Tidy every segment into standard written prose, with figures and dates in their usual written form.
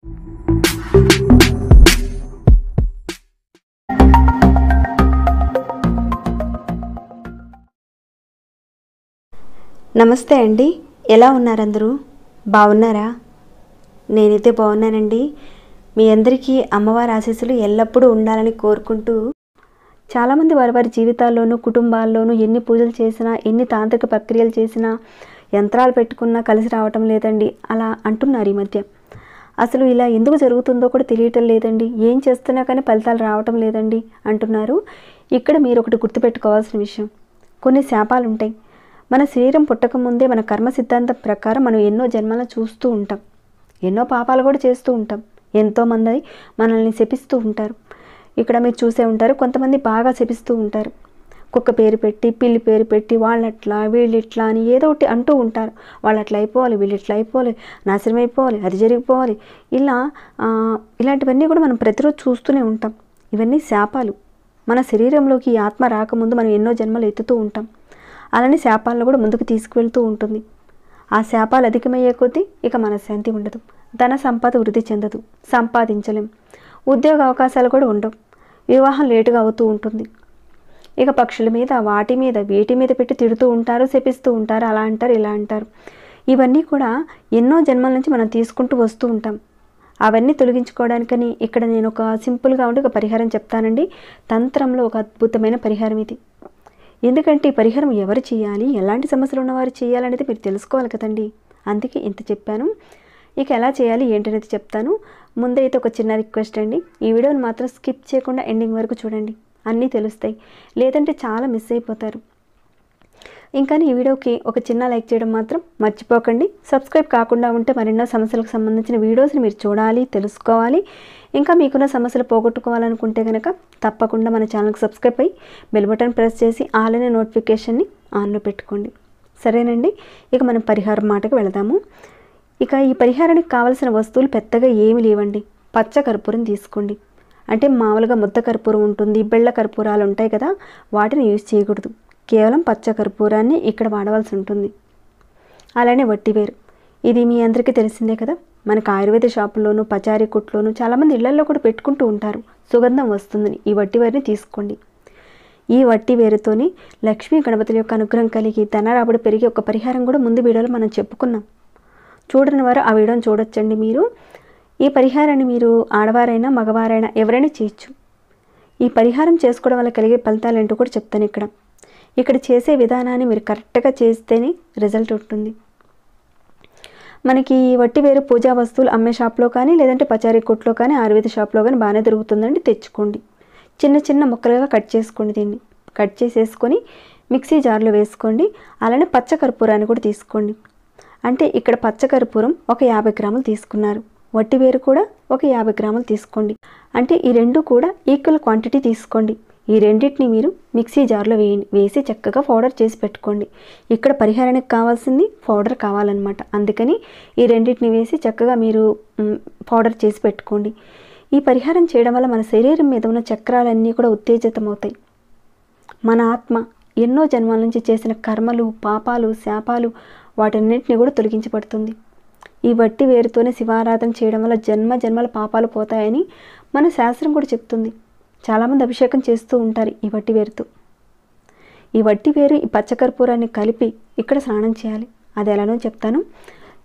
నమస్తే అండి, ఎలా ఉన్నారు అందరూ? బాగున్నారా? నేనైతే బాగున్నానండి. మీ అందరికీ అమ్మవారి ఆశీస్సులు ఎల్లప్పుడూ ఉండాలని కోరుకుంటూ, చాలామంది వారి వారి జీవితాల్లోనూ కుటుంబాల్లోనూ ఎన్ని పూజలు చేసినా, ఎన్ని తాంత్రిక ప్రక్రియలు చేసినా, యంత్రాలు పెట్టుకున్నా కలిసి రావటం లేదండి అలా అంటున్నారు ఈ మధ్య. అసలు ఇలా ఎందుకు జరుగుతుందో కూడా తెలియటం లేదండి, ఏం చేస్తున్నా కానీ ఫలితాలు రావటం లేదండి అంటున్నారు. ఇక్కడ మీరు ఒకటి గుర్తుపెట్టుకోవాల్సిన విషయం, కొన్ని శాపాలు ఉంటాయి. మన శరీరం పుట్టకముందే మన కర్మ సిద్ధాంతం ప్రకారం మనం ఎన్నో జన్మలను చూస్తూ ఉంటాం, ఎన్నో పాపాలు కూడా చేస్తూ ఉంటాం. ఎంతోమంది మనల్ని శపిస్తూ ఉంటారు. ఇక్కడ మీరు చూసే ఉంటారు, కొంతమంది బాగా శపిస్తూ ఉంటారు. కుక్క పేరు పెట్టి, పిల్లి పేరు పెట్టి, వాళ్ళట్లా వీళ్ళిట్లా అని ఏదో ఒకటి అంటూ ఉంటారు. వాళ్ళు అట్లా అయిపోవాలి, వీళ్ళు ఇట్లా అయిపోవాలి, నాశనం అయిపోవాలి, అది జరిగిపోవాలి, ఇలాంటివన్నీ కూడా మనం ప్రతిరోజు చూస్తూనే ఉంటాం. ఇవన్నీ శాపాలు. మన శరీరంలోకి ఈ ఆత్మ రాకముందు మనం ఎన్నో జన్మలు ఎత్తుతూ ఉంటాం. అలానే శాపాలను కూడా ముందుకు తీసుకువెళ్తూ ఉంటుంది. ఆ శాపాలు అధికమయ్యే కొద్దీ ఇక మనశ్శాంతి ఉండదు, ధన సంపద వృద్ధి చెందదు, సంపాదించలేం, ఉద్యోగ అవకాశాలు కూడా ఉండవు, వివాహం లేటుగా అవుతూ ఉంటుంది. ఇక పక్షుల మీద, వాటి మీద, వీటి మీద పెట్టి తిడుతూ ఉంటారు, శపిస్తూ ఉంటారు, అలా అంటారు, ఇలా అంటారు. ఇవన్నీ కూడా ఎన్నో జన్మల నుంచి మనం తీసుకుంటూ వస్తూ ఉంటాం. అవన్నీ తొలగించుకోవడానికని ఇక్కడ నేను ఒక సింపుల్గా ఉండి ఒక పరిహారం చెప్తానండి. తంత్రంలో ఒక అద్భుతమైన పరిహారం ఇది. ఎందుకంటే ఈ పరిహారం ఎవరు చేయాలి, ఎలాంటి సమస్యలు ఉన్నవారు చేయాలనేది మీరు తెలుసుకోవాలి కదండి. అందుకే ఇంత చెప్పాను. ఇక ఎలా చేయాలి ఏంటనేది చెప్తాను. ముందైతే ఒక చిన్న రిక్వెస్ట్ అండి, ఈ వీడియోని మాత్రం స్కిప్ చేయకుండా ఎండింగ్ వరకు చూడండి, అన్నీ తెలుస్తాయి. లేదంటే చాలా మిస్ అయిపోతారు. ఇంకా ఈ వీడియోకి ఒక చిన్న లైక్ చేయడం మాత్రం మర్చిపోకండి. సబ్స్క్రైబ్ కాకుండా ఉంటే మరెన్నో సమస్యలకు సంబంధించిన వీడియోస్ని మీరు చూడాలి, తెలుసుకోవాలి. ఇంకా మీకున్న సమస్యలు పోగొట్టుకోవాలనుకుంటే కనుక తప్పకుండా మన ఛానల్కి సబ్స్క్రైబ్ అయ్యి బెల్ బటన్ ప్రెస్ చేసి ఆల్ అనే నోటిఫికేషన్ని ఆన్లో పెట్టుకోండి. సరేనండి, ఇక మనం పరిహారం మాటకు వెళదాము. ఇక ఈ పరిహారానికి కావాల్సిన వస్తువులు పెద్దగా ఏమి లేవండి. పచ్చ కర్పూరం తీసుకోండి. అంటే మామూలుగా ముద్ద కర్పూరం ఉంటుంది, బెళ్ళ కర్పూరాలు ఉంటాయి కదా, వాటిని యూజ్ చేయకూడదు. కేవలం పచ్చ కర్పూరాన్ని ఇక్కడ వాడవలసి ఉంటుంది. అలానే వట్టివేరు, ఇది మీ అందరికీ తెలిసిందే కదా. మనకు ఆయుర్వేద షాపుల్లోనూ, పచారీ కొట్లోనూ చాలామంది ఇళ్లల్లో కూడా పెట్టుకుంటూ ఉంటారు, సుగంధం వస్తుందని. ఈ వట్టివేరుని తీసుకోండి. ఈ వట్టివేరుతోని లక్ష్మీ గణపతుల యొక్క అనుగ్రహం కలిగి ధనరాబడి పెరిగి ఒక పరిహారం కూడా ముందు వీడియోలో మనం చెప్పుకున్నాం. చూడని వారు ఆ వీడియోని చూడొచ్చండి. మీరు ఈ పరిహారాన్ని మీరు ఆడవారైనా మగవారైనా ఎవరైనా చేయొచ్చు. ఈ పరిహారం చేసుకోవడం వల్ల కలిగే ఫలితాలు ఏంటో కూడా చెప్తాను. ఇక్కడ చేసే విధానాన్ని మీరు కరెక్ట్గా చేస్తేనే రిజల్ట్ ఉంటుంది. మనకి వట్టివేరు పూజా వస్తువులు అమ్మే షాప్లో కానీ, లేదంటే పచారీ కొట్లో కానీ, ఆయుర్వేద షాప్లో కానీ బాగానే దొరుకుతుందండి. తెచ్చుకోండి. చిన్న చిన్న ముక్కలుగా కట్ చేసుకోండి. దీన్ని కట్ చేసేసుకొని మిక్సీ జార్లో వేసుకోండి. అలానే పచ్చ కర్పూరాన్ని కూడా తీసుకోండి. అంటే ఇక్కడ పచ్చ కర్పూరం ఒక 50 గ్రాములు తీసుకున్నారు, వట్టివేరు కూడా ఒక 50 గ్రాములు తీసుకోండి. అంటే ఈ రెండు కూడా ఈక్వల్ క్వాంటిటీ తీసుకోండి. ఈ రెండింటిని మీరు మిక్సీ జార్లో వేసి చక్కగా పౌడర్ చేసి పెట్టుకోండి. ఇక్కడ పరిహారానికి కావాల్సింది పౌడర్ కావాలన్నమాట. అందుకని ఈ రెండింటిని వేసి చక్కగా మీరు పౌడర్ చేసి పెట్టుకోండి. ఈ పరిహారం చేయడం వల్ల మన శరీరం మీద ఉన్న చక్రాలన్నీ కూడా ఉత్తేజితమవుతాయి. మన ఆత్మ ఎన్నో జన్మల నుంచి చేసిన కర్మలు, పాపాలు, శాపాలు వాటన్నిటిని కూడా తొలగించబడుతుంది. ఈ వట్టి వేరుతోనే శివారాధన చేయడం వల్ల జన్మ జన్మల పాపాలు పోతాయని మన శాస్త్రం కూడా చెప్తుంది. చాలామంది అభిషేకం చేస్తూ ఉంటారు ఈ వట్టి వేరుతో. ఈ వట్టి వేరు, ఈ పచ్చకర్పూరాన్ని కలిపి ఇక్కడ స్నానం చేయాలి. అది ఎలానో చెప్తాను.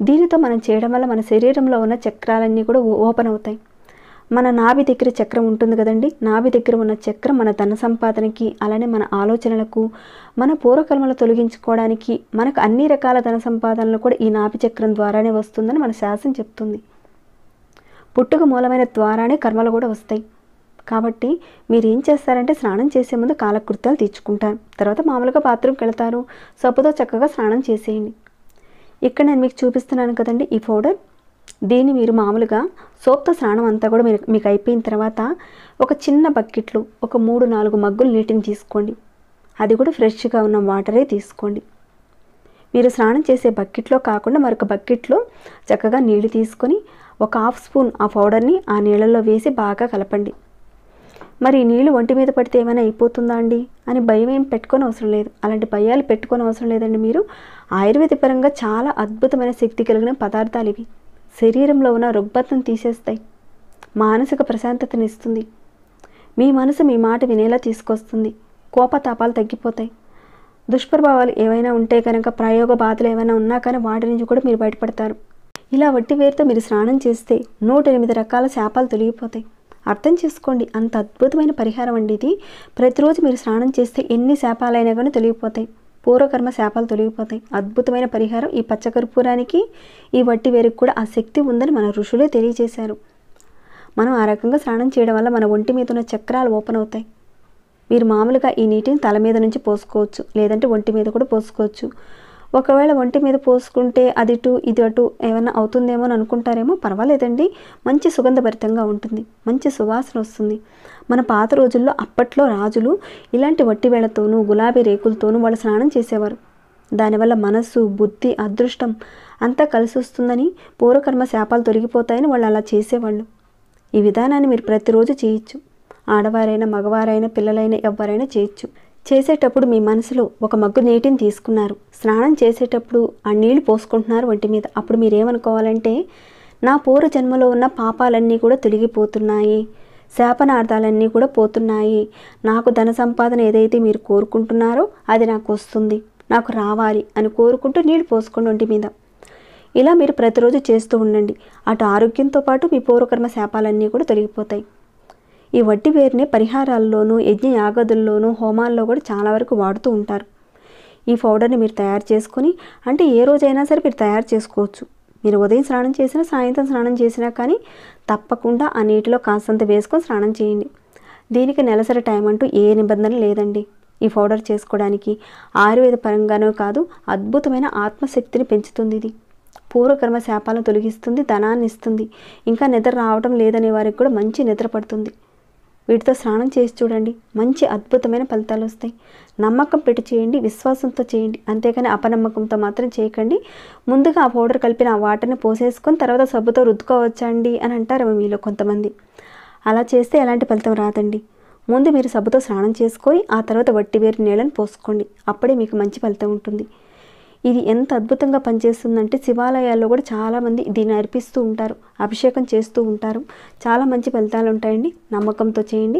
దీనితో మనం చేయడం వల్ల మన శరీరంలో ఉన్న చక్రాలన్నీ కూడా ఓపెన్ అవుతాయి. మన నాభి దగ్గర చక్రం ఉంటుంది కదండి, నాభి దగ్గర ఉన్న చక్రం మన ధన సంపాదనకి, అలానే మన ఆలోచనలకు, మన పూర్వకర్మలు తొలగించుకోవడానికి, మనకు అన్ని రకాల ధన సంపాదనలు కూడా ఈ నాభి చక్రం ద్వారానే వస్తుందని మన శాస్త్రం చెప్తుంది. పుట్టుక మూలమైన ద్వారానే కర్మలు కూడా వస్తాయి. కాబట్టి మీరు ఏం చేస్తారంటే స్నానం చేసే ముందు కాలకృత్యాలు తీర్చుకుంటారు, తర్వాత మామూలుగా బాత్రూమ్కి వెళ్తారు, సబ్బుతో చక్కగా స్నానం చేసేయండి. ఇక్కడ నేను మీకు చూపిస్తున్నాను కదండి ఈ పౌడర్. దీన్ని మీరు మామూలుగా సోప్తో స్నానం అంతా కూడా మీకు అయిపోయిన తర్వాత ఒక చిన్న బకెట్లో ఒక 3-4 మగ్గులు నీటిని తీసుకోండి. అది కూడా ఫ్రెష్గా ఉన్న వాటరే తీసుకోండి. మీరు స్నానం చేసే బకెట్లో కాకుండా మరొక బకెట్లో చక్కగా నీళ్లు తీసుకొని ఒక 1/2 స్పూన్ ఆ పౌడర్ని ఆ నీళ్ళల్లో వేసి బాగా కలపండి. మరి నీళ్ళు ఒంటి మీద పడితే ఏమైనా అయిపోతుందా అండి అని భయం ఏం పెట్టుకొని అవసరం లేదు. అలాంటి భయాలు పెట్టుకొని అవసరం లేదండి. మీరు ఆయుర్వేద పరంగా చాలా అద్భుతమైన శక్తి కలిగిన పదార్థాలు ఇవి. శరీరంలో ఉన్న రుగ్మతను తీసేస్తాయి, మానసిక ప్రశాంతతను ఇస్తుంది, మీ మనసు మీ మాట వినేలా తీసుకొస్తుంది, కోపతాపాలు తగ్గిపోతాయి, దుష్ప్రభావాలు ఏవైనా ఉంటే కనుక, ప్రయోగ బాధలు ఏమైనా ఉన్నా కానీ వాటి నుంచి కూడా మీరు బయటపడతారు. ఇలా వట్టి వేరుతో మీరు స్నానం చేస్తే 108 రకాల శాపాలు తొలగిపోతాయి. అర్థం చేసుకోండి, అంత అద్భుతమైన పరిహారం అండి ఇది. ప్రతిరోజు మీరు స్నానం చేస్తే ఎన్ని శాపాలైనా కానీ తొలగిపోతాయి, పూర్వకర్మ శాపాలు తొలగిపోతాయి. అద్భుతమైన పరిహారం. ఈ పచ్చకర్పూరానికి, ఈ వట్టి వేరుకి కూడా ఆ శక్తి ఉందని మన ఋషులే తెలియజేశారు. మనం ఆ రకంగా స్నానం చేయడం వల్ల మన ఒంటి మీద ఉన్న చక్రాలు ఓపెన్ అవుతాయి. మీరు మామూలుగా ఈ నీటిని తల మీద నుంచి పోసుకోవచ్చు, లేదంటే ఒంటి మీద కూడా పోసుకోవచ్చు. ఒకవేళ ఒంటి మీద పోసుకుంటే అది ఇటు ఇది అటు ఏమన్నా అవుతుందేమో అని అనుకుంటారేమో, పర్వాలేదండి. మంచి సుగంధభరితంగా ఉంటుంది, మంచి సువాసన వస్తుంది. మన పాత రోజుల్లో అప్పట్లో రాజులు ఇలాంటి వట్టి వేళతోనూ గులాబీ రేకులతోనూ వాళ్ళు స్నానం చేసేవారు. దానివల్ల మనస్సు, బుద్ధి, అదృష్టం అంతా కలిసి వస్తుందని, పూర్వకర్మ శాపాలు తొలగిపోతాయని వాళ్ళు అలా చేసేవాళ్ళు. ఈ విధానాన్ని మీరు ప్రతిరోజు చేయొచ్చు. ఆడవారైనా, మగవారైనా, పిల్లలైనా ఎవరైనా చేయొచ్చు. చేసేటప్పుడు మీ మనసులో ఒక మగ్గు నీటిని తీసుకున్నారు, స్నానం చేసేటప్పుడు ఆ నీళ్లు పోసుకుంటున్నారు ఒంటి మీద. అప్పుడు మీరేమనుకోవాలంటే, నా పూర్వ జన్మలో ఉన్న పాపాలన్నీ కూడా తొలగిపోతున్నాయి, శాపనార్థాలన్నీ కూడా పోతున్నాయి, నాకు ధన సంపాదన ఏదైతే మీరు కోరుకుంటున్నారో అది నాకు వస్తుంది, నాకు రావాలి అని కోరుకుంటూ నీళ్లు పోసుకోండి ఒంటి మీద. ఇలా మీరు ప్రతిరోజు చేస్తూ ఉండండి. అటు ఆరోగ్యంతో పాటు మీ పూర్వకర్మ శాపాలన్నీ కూడా తొలగిపోతాయి. ఈ వట్టి వేరుని పరిహారాల్లోనూ, యజ్ఞ యాగదుల్లోనూ, హోమాల్లో కూడా చాలా వరకు వాడుతూ ఉంటారు. ఈ పౌడర్ని మీరు తయారు చేసుకొని, అంటే ఏ రోజైనా సరే మీరు తయారు చేసుకోవచ్చు. మీరు ఉదయం స్నానం చేసినా, సాయంత్రం స్నానం చేసినా కానీ తప్పకుండా ఆ నీటిలో కాస్తంత వేసుకొని స్నానం చేయండి. దీనికి నెలసరి టైం అంటూ ఏ నిబంధన లేదండి. ఈ పౌడర్ చేసుకోవడానికి ఆయుర్వేద పరంగానూ కాదు, అద్భుతమైన ఆత్మశక్తిని పెంచుతుంది. ఇది పూర్వకర్మ శాపాలను తొలగిస్తుంది, ధనాన్ని ఇస్తుంది. ఇంకా నిద్ర రావడం లేదనే వారికి కూడా మంచి నిద్ర పడుతుంది. వీటితో స్నానం చేసి చూడండి, మంచి అద్భుతమైన ఫలితాలు వస్తాయి. నమ్మకం పెట్టి చేయండి, విశ్వాసంతో చేయండి, అంతేకాని అపనమ్మకంతో మాత్రం చేయకండి. ముందుగా ఆ పౌడర్ కలిపిన ఆ వాటర్ని పోసేసుకొని తర్వాత సబ్బుతో రుద్దుకోవచ్చండి అని అంటారు మీలో కొంతమంది. అలా చేస్తే ఎలాంటి ఫలితం రాదండి. ముందు మీరు సబ్బుతో స్నానం చేసుకొని ఆ తర్వాత వట్టి వేరు నీళ్ళని పోసుకోండి, అప్పుడే మీకు మంచి ఫలితం ఉంటుంది. ఇది ఎంత అద్భుతంగా పనిచేస్తుందంటే, శివాలయాల్లో కూడా చాలామంది దీన్ని అర్పిస్తూ ఉంటారు, అభిషేకం చేస్తూ ఉంటారు. చాలా మంచి ఫలితాలు ఉంటాయండి. నమ్మకంతో చేయండి.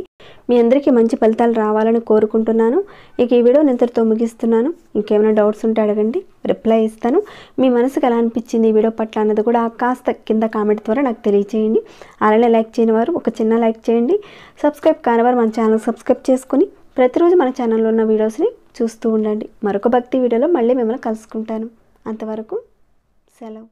మీ అందరికీ మంచి ఫలితాలు రావాలని కోరుకుంటున్నాను. ఇక ఈ వీడియో ఇంతటితో ముగిస్తున్నాను. ఇంకేమైనా డౌట్స్ ఉంటే అడగండి, రిప్లై ఇస్తాను. మీ మనసుకు ఎలా అనిపించింది ఈ వీడియో పట్ల అన్నది కూడా కాస్త కింద కామెంట్ ద్వారా నాకు తెలియచేయండి. అలానే లైక్ చేయని వారు ఒక చిన్న లైక్ చేయండి. సబ్స్క్రైబ్ కానివారు మన ఛానల్ సబ్స్క్రైబ్ చేసుకొని ప్రతిరోజు మన ఛానల్లో ఉన్న వీడియోస్ని చూస్తూ ఉండండి. మరొక భక్తి వీడియోలో మళ్ళీ మిమ్మల్ని కలుసుకుంటాను. అంతవరకు సెలవు.